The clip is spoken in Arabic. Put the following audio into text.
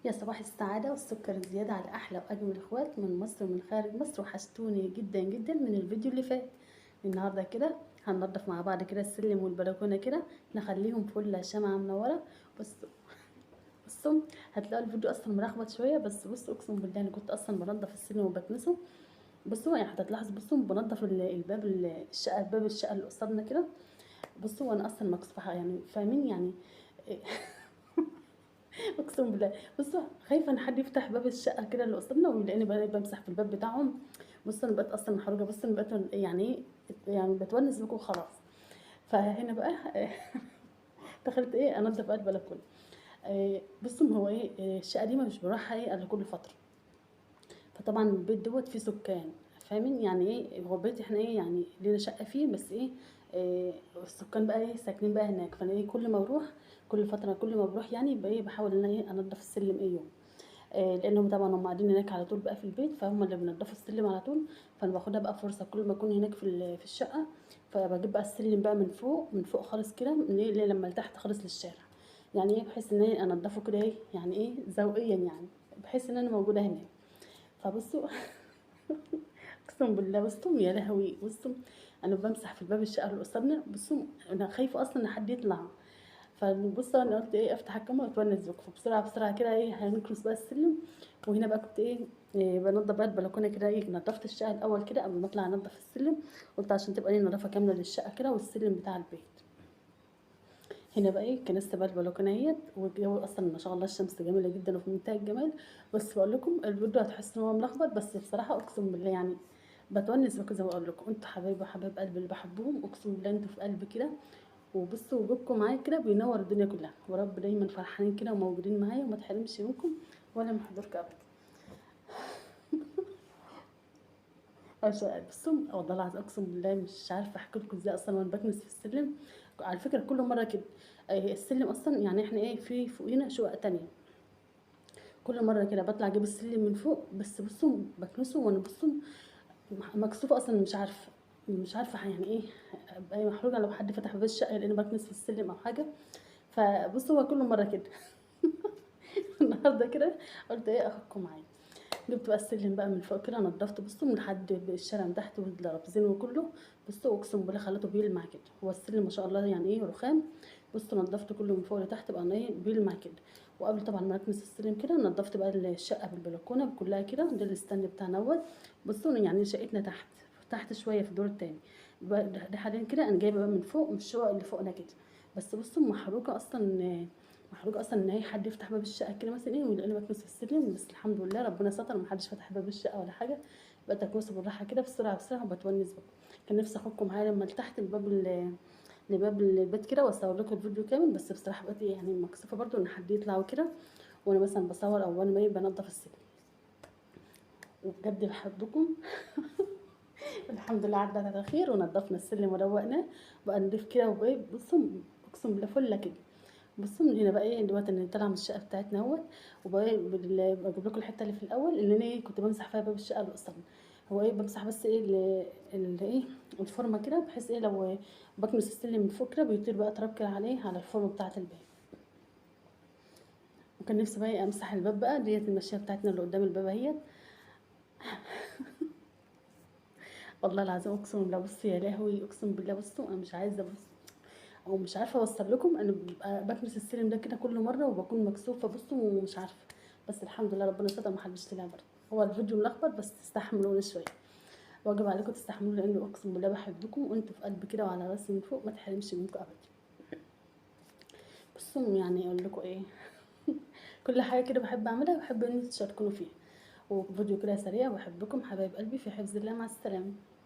يا صباح السعادة والسكر الزيادة على أحلى وأجمل إخوات من مصر ومن خارج مصر، وحشتوني جدا جدا من الفيديو اللي فات. النهاردة كده هننضف مع بعض كده السلم والبلكونة كده، نخليهم فل شمعة منورة. بصوا بصوا، هتلاقوا الفيديو أصلا ملخبط شوية، بس بصوا أقسم بالله أنا كنت أصلا بنضف السلم وبكنسه. بصوا يعني هتلاحظ، بصوا بنضف الباب الشقة، باب الشقة اللي قصادنا كده. بصوا وأنا أصلا مكسوفة يعني، فاهمين يعني. اقسم بالله. بصوا خايفه ان حد يفتح باب الشقه كده اللي قصادنا ويلاقيني بمسح في الباب بتاعهم. بصوا انا بقيت اصلا محرجه، بصوا انا بقيت يعني ايه، يعني بتونس بكم خلاص. فهنا بقى دخلت ايه انضف بقى البلكونه. بصوا ما هو ايه، الشقه دي مش بروحها ايه الا كل فتره. فطبعا البيت دوت فيه سكان، فاهمين يعني ايه، هو بيت احنا ايه يعني لينا شقه فيه، بس ايه، السكان بقى ايه ساكنين بقى هناك. فانا ايه كل ما بروح، كل فتره كل ما بروح يعني بقى ايه بحاول ان انا ايه انضف السلم ايه يوم. لانهم طبعا هم قاعدين هناك على طول بقى في البيت، فهم اللي بينضفوا السلم على طول. فانا باخدها بقى فرصه كل ما اكون هناك في الشقه. فبجيب بقى السلم بقى من فوق خالص كده، من ايه لما لتحت خالص للشارع. يعني ايه بحيث ان ايه انضفه كده ايه يعني ايه ذوقيا يعني، بحيث ان انا موجوده هناك. فبصوا اقسم بالله، بصوا يا لهوي، بصوا انا بمسح في الباب الشقه اللي قصادنا. بصوا انا خايفه اصلا ان حد يطلع. فبص انا قلت ايه افتح الكاميرا واتونس بكم بسرعه بسرعه كده، ايه هنكنس بقى السلم. وهنا بقى كنت إيه بنضف بقى البلكونه كده، ايه نضفت الشقه الاول كده قبل ما اطلع انضف السلم. قلت عشان تبقى لي نظافه كامله للشقه كده والسلم بتاع البيت. هنا بقى ايه كنست بقى البلكونه اهيت، والجو اصلا ما شاء الله الشمس جميله جدا وفي منتهى الجمال. بس بقول لكم الفيديو هتحس ان هو ملخبط، بس بصراحه اقسم بالله يعني بتونس بكم زي ما بقول لكم. انتوا حبايبي وحبايب قلبي اللي بحبهم، اقسم بالله انتوا في قلبي كده. وبصوا وجودكم معايا كده بينور الدنيا كلها، ورب دايما فرحانين كده وموجودين معايا وما تحرمش منكم ولا من حضوركم ابدا. بصوا والله العظيم اقسم بالله مش عارفه احكي لكم ازاي اصلا وانا بكنس في السلم. على فكره كل مره كده. السلم اصلا يعني احنا ايه في فوقينا شقق تانية. كل مره كده بطلع اجيب السلم من فوق، بس بصوا بكنسه وانا بصوا مكسوفه اصلا، مش عارفه يعني ايه. ابقى محروجه لو حد فتح باب الشقه لان بكنس في السلم او حاجه. فبصوا هو كل مره كده. النهارده كده قلت ايه اخدكم معايا. جبت بقى السلم بقى من فوق كده، نضفته بصوا من لحد الشارع من تحت والدرابزين وكله. بصوا اقسم بالله خليته بيلمع كده، هو السلم ما شاء الله يعني ايه رخام. بصوا نضفته كله من فوق لتحت بقى ايه بيلمع كده. وقبل طبعا ما اكنس السلم كده نضفت بقى الشقه بالبلكونه كلها كده، ده الستاند بتاعنا اهوت. بصوا يعني شقتنا تحت شويه في الدور التاني. ده حاليا كده انا جايبه بقى من فوق، من الشقق اللي فوقنا كده. بس بصوا محروقه اصلا ان اي حد يفتح باب الشقه كده مثلا ايه ويلاقيني بكنس في السلم. بس الحمد لله ربنا ستر محدش فتح باب الشقه ولا حاجه. بقيت اكنسه بالراحه كده بسرعه بسرعه وبتونس بقى. كان نفسي اخدكم معايا لما لتحت لباب البيت كده واصور لكم الفيديو كامل، بس بصراحه بقيت يعني مكسوفه برضو ان حد يطلع وكده وانا مثلا بصور او وانا بنضف السلم. وبجد بحبكم. الحمد لله عدت على خير ونضفنا السلم وروقناه. بقى نضيف كده وبقى بصوا اقسم بالله فله كده. بصوا من هنا بقى ايه دلوقتي انا طالعه من الشقه بتاعتنا اهوت. وبقى إيه بجيب لكم الحته اللي في الاول اللي انا ايه كنت بمسح فيها باب الشقه اللي قصادنا. هو ايه بمسح بس ايه ايه الفورمه كده، بحيث ايه لو بكنس السلم من فوق كده بيطير بقى تراب كده عليه على الفورمه بتاعه الباب. وكان نفسي بقى إيه امسح الباب بقى ديت المشيه بتاعتنا اللي قدام الباب اهيت. والله العظيم اقسم بالله بصوا يا لهوي اقسم بالله، بصوا انا مش عايزه بص او مش عارفه اوصل لكم. انا ببقى بكنس السلم ده كده كل مره وبكون مكسوفه بصوا ومش عارفه. بس الحمد لله ربنا ستر محدش طلع برضه. هو الفيديو ملخبط بس تستحملوني شويه. واجب عليكم تستحملوا لان اقسم بالله بحبكم وانتوا في قلبي كده وعلى راسي من فوق، ما تحرمش منكم ابدا. بصوا يعني اقول لكم ايه. كل حاجه كده بحب اعملها بحب ان انتوا تشاركوني فيها. وفيديو كده سريع، وبحبكم حبايب قلبي في حفظ الله، مع السلامه.